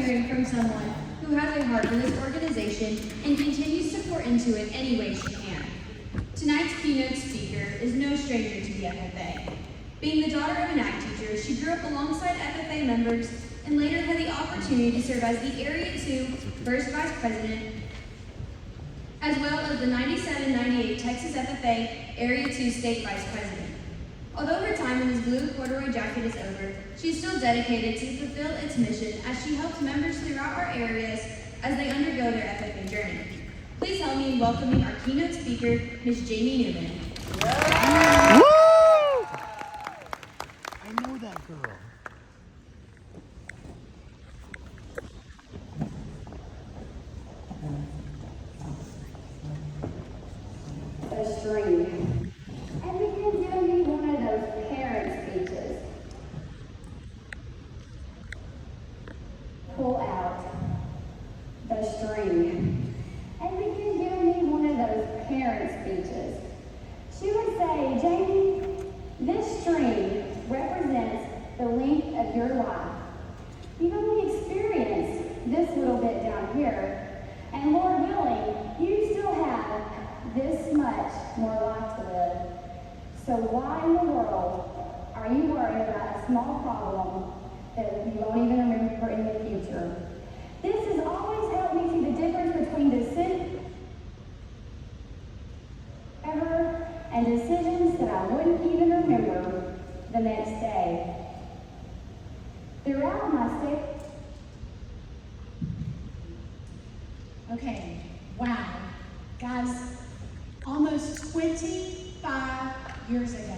hearing from someone who has a heart for this organization and continues to pour into it any way she can. Tonight's keynote speaker is no stranger to the FFA. Being the daughter of an ag teacher, she grew up alongside FFA members and later had the opportunity to serve as the Area 2 First Vice President, as well as the 97-98 Texas FFA Area 2 State Vice President. Although her time in this blue corduroy jacket is over, she's still dedicated to fulfill its mission as she helps members throughout our areas as they undergo their FFA journey. Please help me in welcoming our keynote speaker, Ms. Jamie Newman. Woo! I know that girl. A string. And begin giving me one of those parent speeches. Pull out the string. And begin giving me one of those parent speeches. She would say, Jamie, this string represents the length of your life. You've only experienced this little bit down here, and Lord willing, you still have this much more life to live. So why in the world are you worried about a small problem that you won't even remember in the future? This has always helped me see the difference between decisions and decisions that I wouldn't even remember the next day. Throughout my stay. Okay, wow. Guys, almost 25 years ago,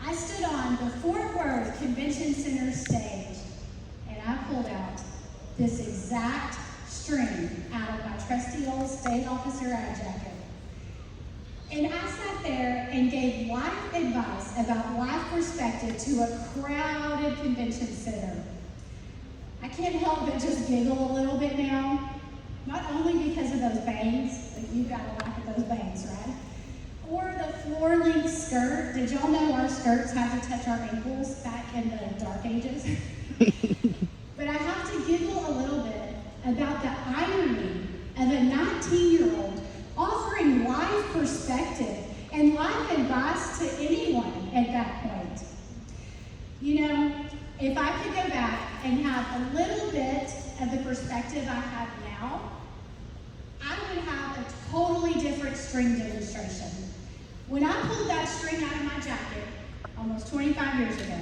I stood on the Fort Worth Convention Center stage and I pulled out this exact string out of my trusty old state officer ag jacket. And I sat there and gave life advice about life perspective to a crowded convention center. I can't help but just giggle a little bit now, not only because of those bangs, like you've got to laugh at those bangs, right? Or the floor-length skirt. Did y'all know our skirts had to touch our ankles back in the dark ages? But I have to giggle a little bit about the irony of a 19-year-old offering life perspective and life advice to anyone at that point. You know, if I could go back and have a little bit of the perspective I have now, I would have a totally different string demonstration. When I pulled that string out of my jacket almost 25 years ago,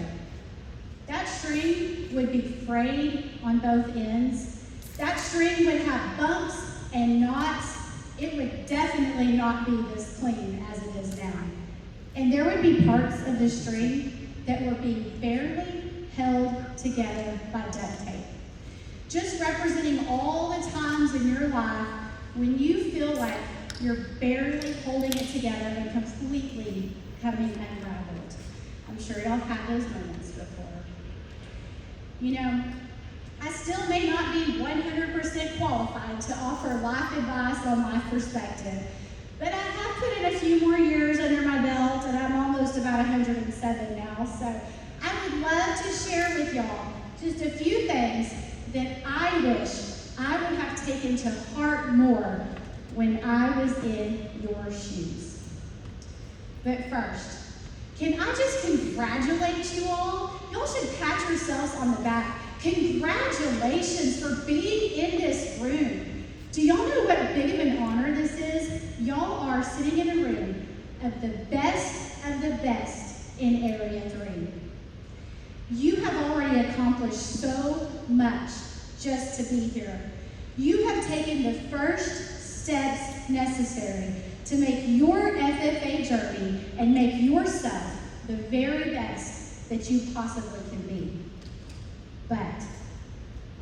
that string would be frayed on both ends. That string would have bumps and knots. It would definitely not be this clean as it is now. And there would be parts of the string that were being barely held together by duct tape. Just representing all the times in your life when you feel like you're barely holding it together and completely coming unraveled. I'm sure y'all had those moments before. You know, I still may not be 100% qualified to offer life advice on life perspective, but I have put in a few more years under my belt, and I'm almost about 107 now, so I would love to share with y'all just a few things that I wish I would have taken to heart more when I was in your shoes. But first, can I just congratulate you all? Y'all should pat yourselves on the back. Congratulations for being in this room. Do y'all know what big of an honor this is? Y'all are sitting in a room of the best in Area 3. You have already accomplished so much just to be here. You have taken the first steps necessary to make your FFA journey and make yourself the very best that you possibly can be. But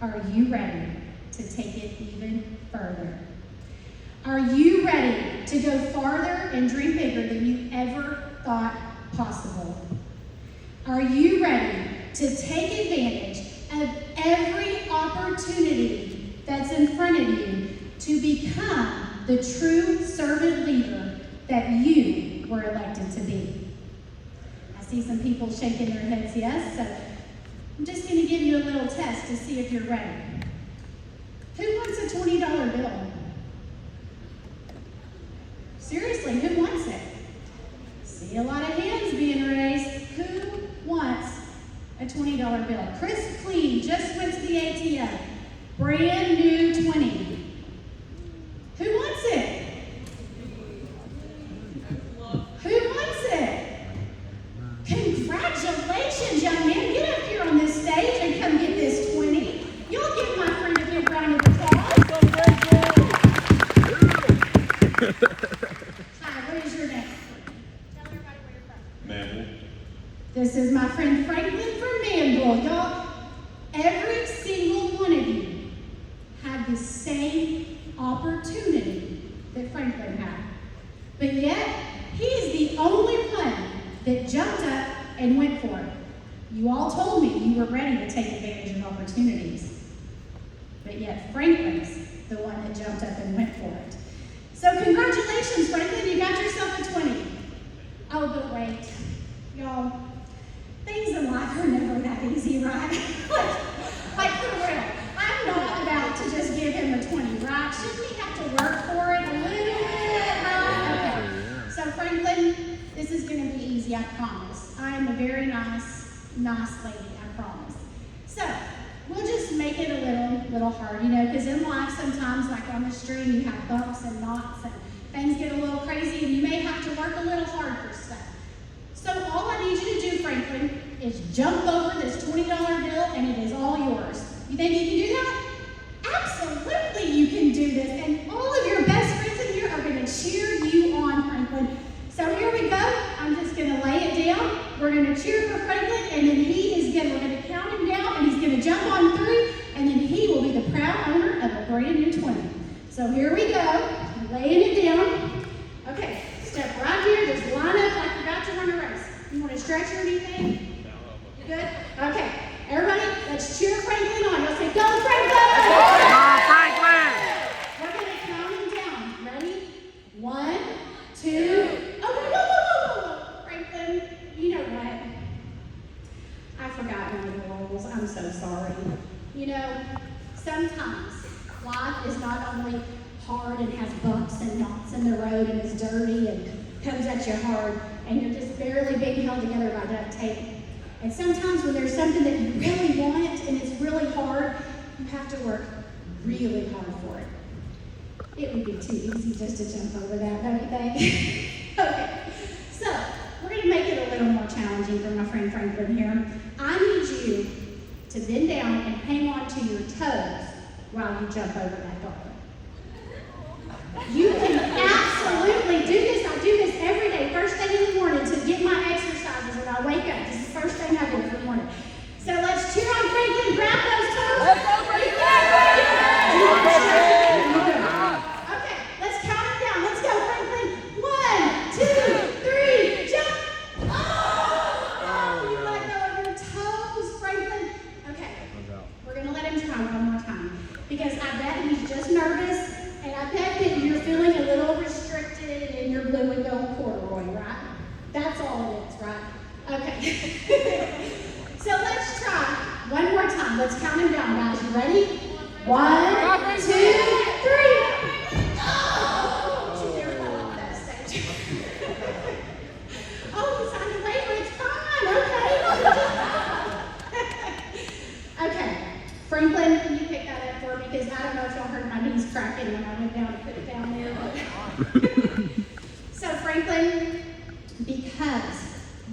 are you ready to take it even further? Are you ready to go farther and dream bigger than you ever thought possible? Are you ready to take advantage of every opportunity that's in front of you to become the true servant leader that you were elected to be? I see some people shaking their heads yes, so I'm just going to give you a little test to see if you're ready. Who wants a $20 bill? Seriously, who wants it? See a lot of hands being raised. Who wants a $20 bill? Chris Clean just went to the ATM. Brand new 20. Who wants it? Who wants it? Congratulations, young man. Get up here on this stage and come get this 20. You'll give my friend a big round of applause. Hi, what is your name? Tell everybody where you're from. Manville. This is my friend Franklin from Manville. Y'all, every single one of you had the same opportunity that Franklin had. But yet, he is the only one that jumped up and went for it. You all told me you were ready to take advantage of opportunities. But yet, Franklin's the one that jumped up and went for it. So congratulations, Franklin, you got yourself a 20. Oh, but wait, y'all, things in life are never that easy, right? like for real. I'm not about to just give him a 20, right? Shouldn't he have to work for it a little bit, right? Okay. So Franklin, this is going to be easy, I promise. I am a very nice lady, I promise. So we'll just make it a little hard, because in life sometimes, like on the stream, you have bumps and knots and things get a little crazy and you may have to work a little hard for stuff. So all I need you to do, Franklin, is jump over this $20 bill and it is all yours. You think you can do that? Absolutely you can do this. And all of your best friends in here are going to cheer you on, Franklin. So here we go. I'm just going to lay it down. We're going to cheer for Franklin and then we're going to count him down and he's going to jump on 3 and then he will be the proud owner of a brand new 20. So here we go. I'm laying it down. Okay, step right here. Just line up like you're about to run a race. You want to stretch or anything? You good? Okay. Everybody, let's cheer Franklin on. You'll say, go Franklin! Go, Franklin! We're going to count him down. Ready? 1, 2. Oh, whoa. Franklin, you know what? I forgot one of the rules. I'm so sorry. Sometimes life is not only hard and has bumps and knots in the road and is dirty and comes at you hard and you're just barely being held together by duct tape. And sometimes when there's something that you really want and it's really hard, you have to work really hard for it. It would be too easy just to jump over that, don't you think? Okay, so we're going to make it a little more challenging for my friend Franklin here. I need you to bend down and hang on to your toes while you jump over that bar. You can absolutely do this. I do this every day, first thing in the morning to get my exercises when I wake up. This is the first thing I do in the morning. So let's cheer on Franklin. Grab those toes. Let's go, Franklin! Okay, let's count it down. Let's go, Franklin. 1, 2, 3, jump! Oh, you let go of your toes, Franklin. Okay, we're going to let him try one more time because I bet he's just nervous. And I bet that you're feeling a little restricted in your blue and gold corduroy, right? That's all it is, right? Okay. So let's try one more time. Let's count him down, guys. You ready? 1, 2, 3. Oh! She never fell off that stage. Oh, he's on the way, but it's fine. Okay. Okay. Franklin, can you pick that up for me? Because I don't know if y'all heard my knees cracking when I went down to put it down there. So Franklin, because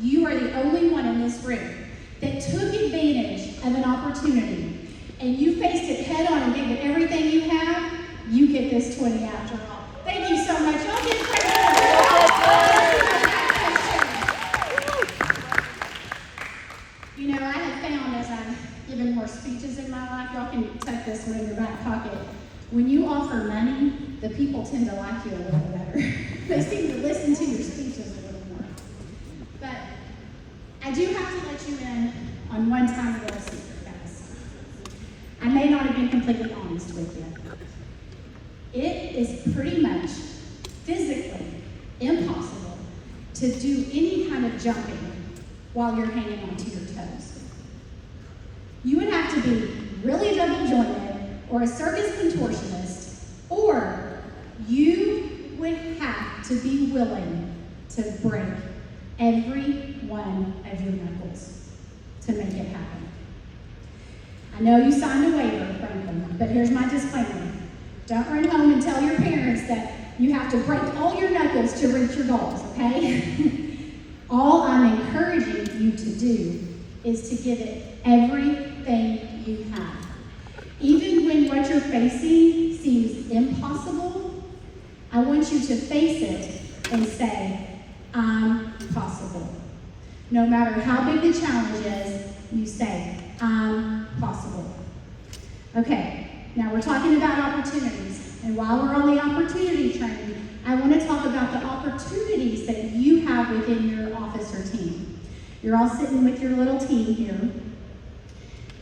you are the only one in this room that took advantage of an opportunity and you faced it head on and gave it everything you have, you get this 20 after all. Thank you so much. Y'all give Franklin a round. I have found as I've given more speeches in my life, y'all can tuck this one in your back pocket. When you offer money, the people tend to like you a little better. They seem to listen to your speeches a little more. But I do have to let you in on one tiny little secret, guys. I may not have been completely honest with you. It is pretty much physically impossible to do any kind of jumping while you're hanging onto your toes. You would have to be really double jointed, or a circus contortionist, or you would have to be willing to break every one of your knuckles to make it happen. I know you signed a waiver, Franklin, but here's my disclaimer. Don't run home and tell your parents that you have to break all your knuckles to reach your goals, okay? All I'm encouraging you to do is to give it everything you have. Even when what you're facing seems impossible, I want you to face it and say, I'm possible. No matter how big the challenge is, you say, I'm possible. Okay, now we're talking about opportunities. And while we're on the opportunity train, I want to talk about the opportunities that you have within your office or team. You're all sitting with your little team here.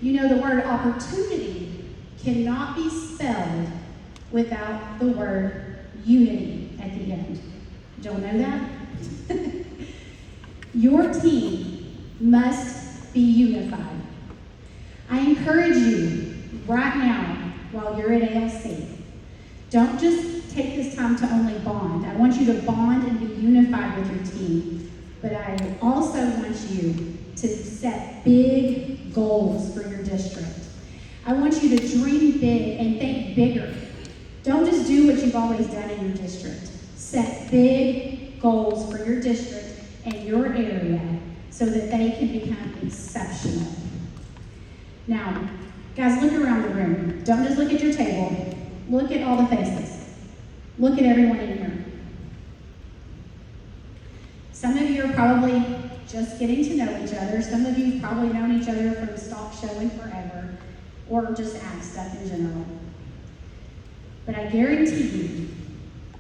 You know the word opportunity cannot be spelled without the word unity at the end. Don't know that? Your team must be unified. I encourage you right now, while you're at ALC, don't just take this time to only bond. I want you to bond and be unified with your team, but I also want you to set big goals for your district. I want you to dream big and think bigger. Don't just do what you've always done in your district. Set big goals for your district and your area so that they can become exceptional. Now, guys, look around the room. Don't just look at your table. Look at all the faces. Look at everyone in here. Some of you are probably just getting to know each other. Some of you have probably known each other from stock showing forever, or just ag stuff in general. But I guarantee you,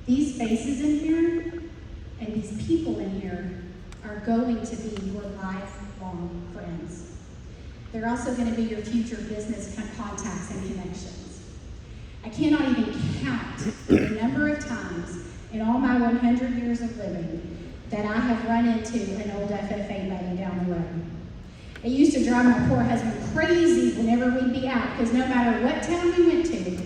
these faces in here and these people in here are going to be your lifelong friends. They're also going to be your future business contacts and connections. I cannot even count the number of times in all my 100 years of living that I have run into an old FFA buddy down the road. It used to drive my poor husband crazy whenever we'd be out, because no matter what town we went to,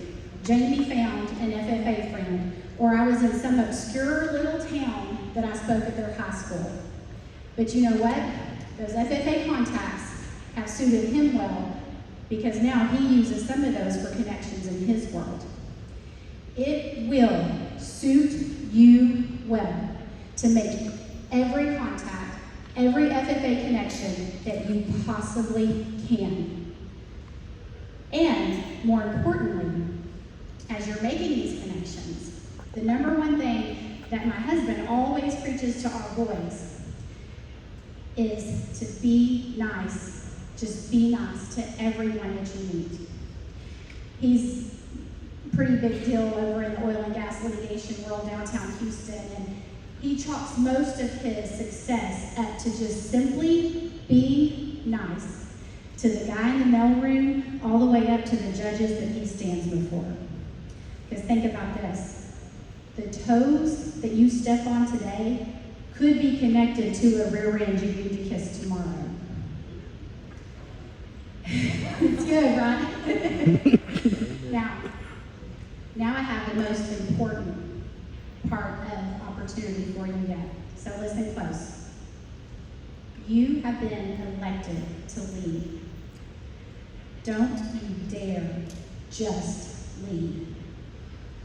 Jamie found an FFA friend, or I was in some obscure little town that I spoke at their high school. But you know what? Those FFA contacts have suited him well, because now he uses some of those for connections in his world. It will suit you well to make every contact, every FFA connection that you possibly can. And more importantly, as you're making these connections, the number one thing that my husband always preaches to our boys is to be nice. Just be nice to everyone that you meet. He's a pretty big deal over in the oil and gas litigation world downtown Houston, and he chalks most of his success up to just simply being nice to the guy in the mailroom all the way up to the judges that he stands before. Because think about this. The toes that you step on today could be connected to a rear end you need to kiss tomorrow. It's good, right? Now I have the most important part of opportunity for you yet. So listen close. You have been elected to lead. Don't you dare just lead.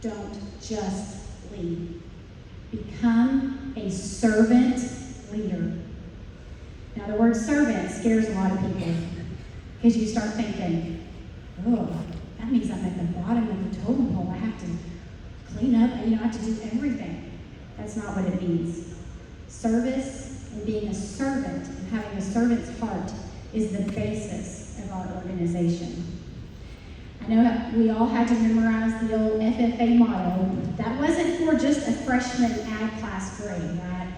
Don't just lead. Become a servant leader. Now the word servant scares a lot of people, because you start thinking, oh, that means I'm at the bottom of the totem pole. I have to clean up and I have to do everything. That's not what it means. Service and being a servant and having a servant's heart is the basis of our organization. I know that we all had to memorize the old FFA motto. That wasn't for just a freshman ag class grade, right?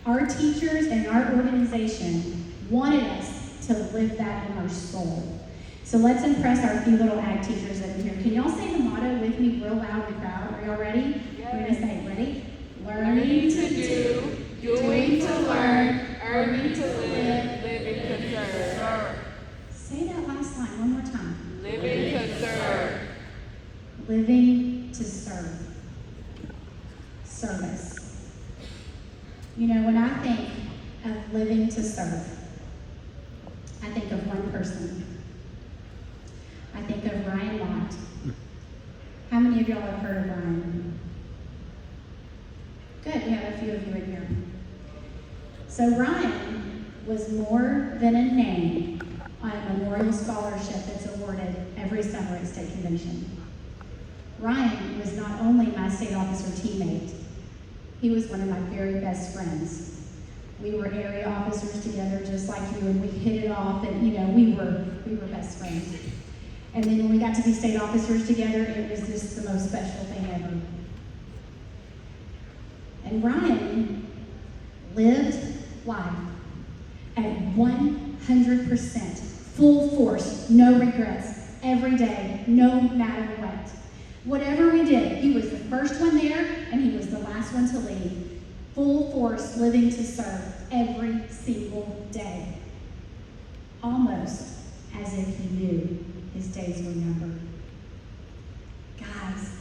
Our teachers and our organization wanted us to live that in our soul. So let's impress our few little ag teachers over here. Can y'all say the motto with me real loud in the crowd? Are y'all ready? Yes. We're going to say it. Ready? Learning to do, doing to learn, earning to live, living to serve. Say that last line one more time. Living to serve. living to serve. Service. You know, when I think of living to serve, I think of one person. I think of Ryan Mott. How many of y'all have heard of Ryan? Good, we have a few of you in here. So Ryan was more than a name on a memorial scholarship that's awarded every summer at state convention. Ryan was not only my state officer teammate, he was one of my very best friends. We were area officers together just like you, and we hit it off, and you know, we were best friends. And then when we got to be state officers together, it was just the most special thing ever. And Ryan lived life at 100%, full force, no regrets, every day, no matter what. Whatever we did, he was the first one there, and he was the last one to leave. Full force, living to serve every single day. Almost as if he knew his days were numbered. Guys,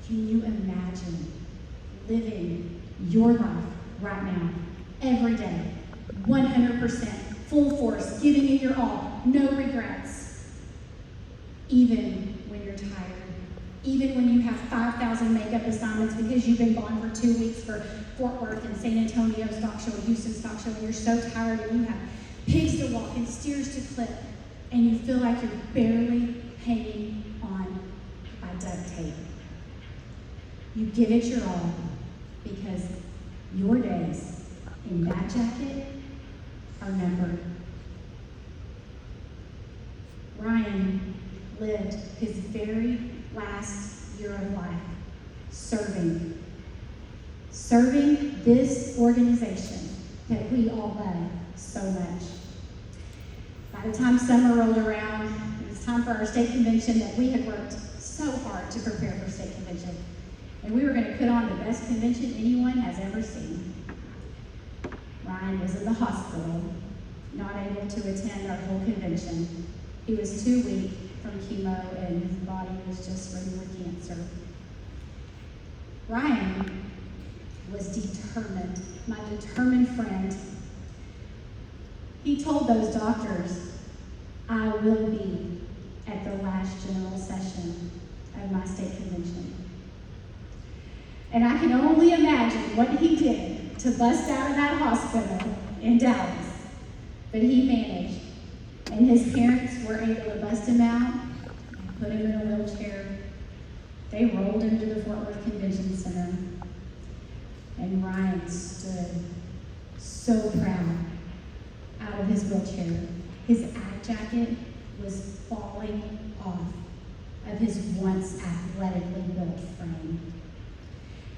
can you imagine living your life right now, every day, 100%, full force, giving it your all, no regrets, even when you're tired, even when you have 5,000 makeup assignments because you've been gone for 2 weeks for Fort Worth and San Antonio stock show, Houston stock show, and you're so tired, and you have pigs to walk and steers to clip, and you feel like you're barely hanging on by duct tape. You give it your all because your days in that jacket are numbered. Ryan lived his very last year of life serving this organization that we all love so much. By the time summer rolled around, it was time for our state convention that we had worked so hard to prepare for state convention. And we were going to put on the best convention anyone has ever seen. Ryan was in the hospital, not able to attend our whole convention. He was 2 weeks from chemo, and his body was just ridden with cancer. Ryan was determined, my determined friend. He told those doctors, I will be at the last general session of my state convention. And I can only imagine what he did to bust out of that hospital in Dallas. But he managed. And his parents were able to bust him out and put him in a wheelchair. They rolled him to the Fort Worth Convention Center. And Ryan stood so proud out of his wheelchair. His ag jacket was falling off of his once athletically built frame.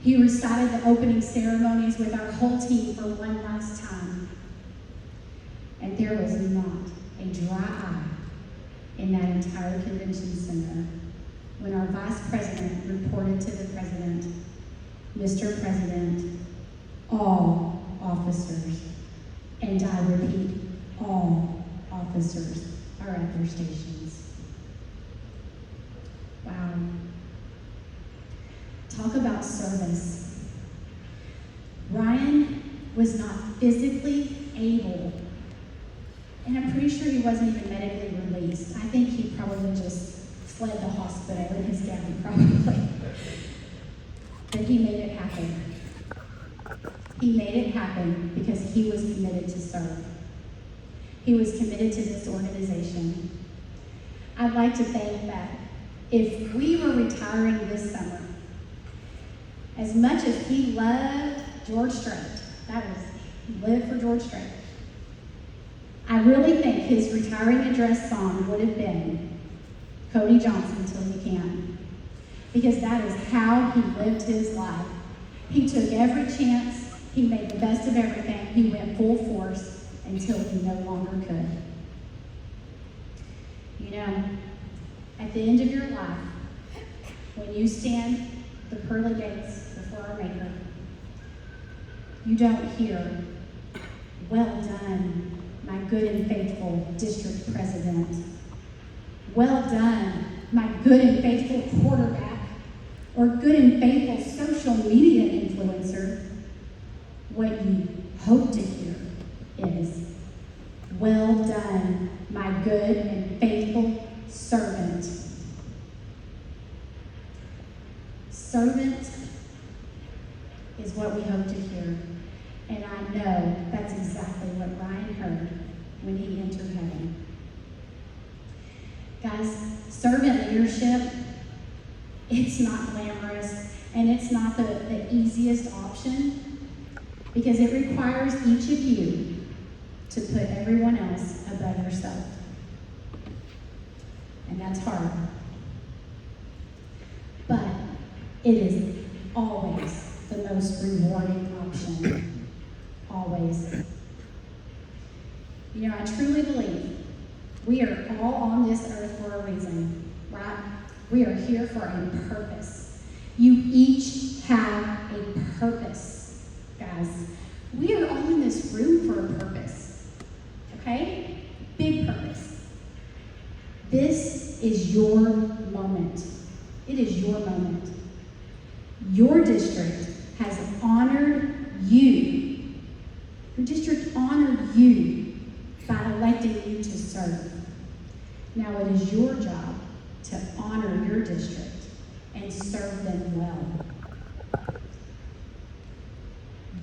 He recited the opening ceremonies with our whole team for one last time. And there was not a dry eye in that entire convention center when our vice president reported to the president, Mr. President, all officers, and I repeat, all officers are at their stations. Wow. Talk about service. Ryan was not physically able, and I'm pretty sure he wasn't even medically released. I think he probably just fled the hospital in his gown, probably. But he made it happen. He made it happen because he was committed to serve. He was committed to this organization. I'd like to think that if we were retiring this summer, as much as he loved George Strait, that was, he lived for George Strait, I really think his retiring address song would have been Cody Johnson Till You Can. Because that is how he lived his life. He took every chance, he made the best of everything, he went full force until he no longer could. You know, at the end of your life, when you stand the pearly gates before our Maker, you don't hear, well done, my good and faithful district president. Well done, my good and faithful quarterback. or good and faithful social media influencer, what you hope to hear is, "Well done, my good and faithful servant." Servant is what we hope to hear. And I know that's exactly what Ryan heard when he entered heaven. Guys, servant leadership, it's not glamorous and it's not the easiest option because it requires each of you to put everyone else above yourself. And that's hard. But it is always the most rewarding option. Always. You know, I truly believe we are all on this earth for a reason, right? We are here for a purpose. You each have a purpose, guys. We are all in this room for a purpose, okay? Big purpose. This is your moment. It is your moment. Your district has honored you. Your district honored you by electing you to serve. Now it is your job to honor your district and serve them well.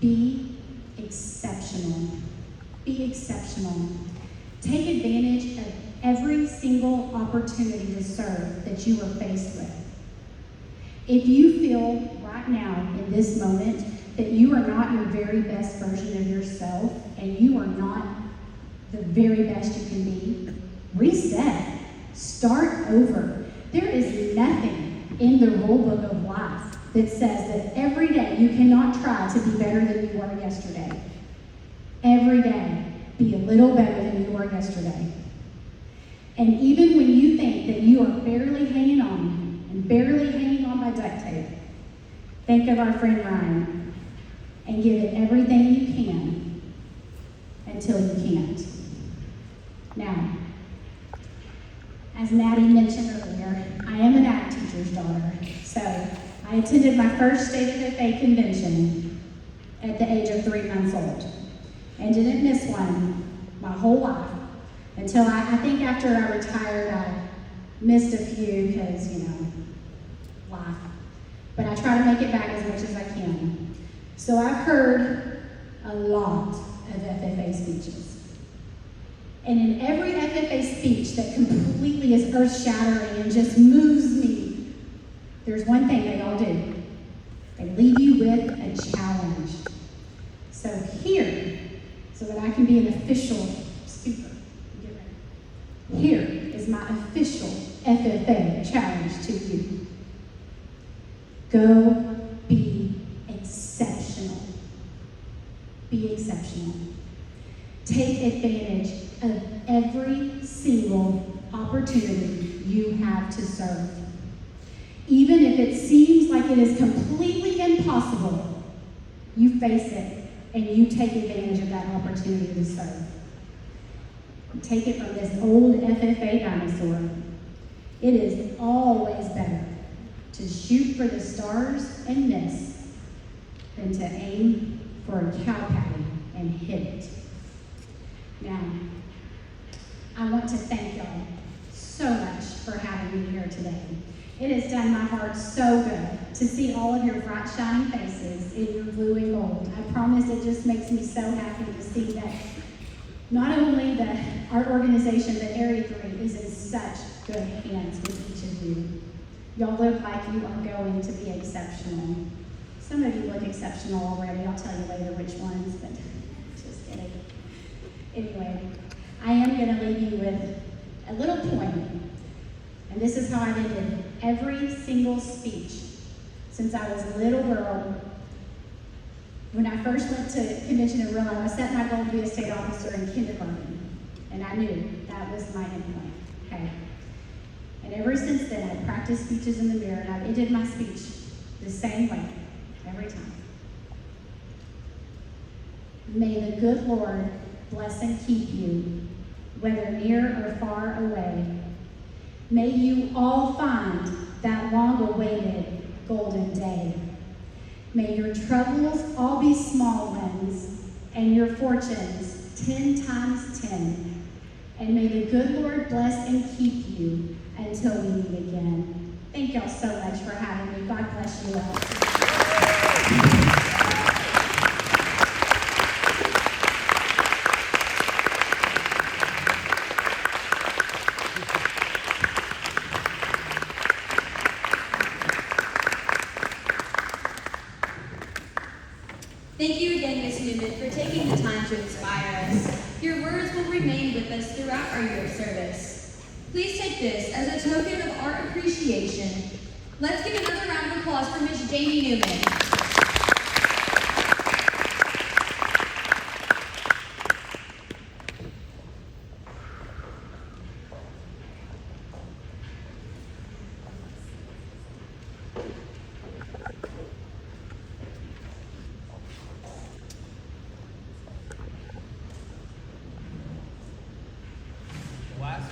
Be exceptional. Be exceptional. Take advantage of every single opportunity to serve that you are faced with. If you feel right now in this moment that you are not your very best version of yourself and you are not the very best you can be, reset. Start over. There is nothing in the rule book of life that says that every day you cannot try to be better than you were yesterday. Every day, be a little better than you were yesterday. And even when you think that you are barely hanging on and barely hanging on by duct tape, think of our friend Ryan and give it everything you can until you can't. Now, as Maddie mentioned earlier, I am an ag teacher's daughter, so I attended my first State of the Faith convention at the age of 3 months old and didn't miss one my whole life until I think after I retired, I missed a few because, life. But I try to make it back as much as I can. So I've heard a lot of FFA speeches. And in every FFA speech that completely is earth-shattering and just moves me, there's one thing they all do. They leave you with a challenge. So here, so that I can be an official speaker, here is my official FFA challenge to you. Go be exceptional. Be exceptional. Take advantage of every single opportunity you have to serve. Even if it seems like it is completely impossible, you face it and you take advantage of that opportunity to serve. Take it from this old FFA dinosaur. It is always better to shoot for the stars and miss than to aim for a cow patty and hit it. Now, I want to thank y'all so much for having me here today. It has done my heart so good to see all of your bright, shining faces in your blue and gold. I promise it just makes me so happy to see that not only that our organization, but Area 3, is in such good hands with each of you. Y'all look like you are going to be exceptional. Some of you look exceptional already. I'll tell you later which ones, but just kidding. Anyway, I am going to leave you with a little poem. And this is how I've ended every single speech since I was a little girl. When I first went to convention in Real Life, I set my goal to be a state officer in kindergarten. And I knew that was my endpoint. Okay. And ever since then, I've practiced speeches in the mirror, and I've ended my speech the same way every time. May the good Lord bless and keep you, whether near or far away. May you all find that long-awaited golden day. May your troubles all be small ones, and your fortunes 10 times 10. And may the good Lord bless and keep you until we meet again. Thank y'all so much for having me. God bless you all. Thank you again, Ms. Newman, for taking the time to inspire us. Your words will remain with us throughout our year of service. Please take this as a token of our appreciation. Let's give another round of applause for Ms. Jamie Newman. Last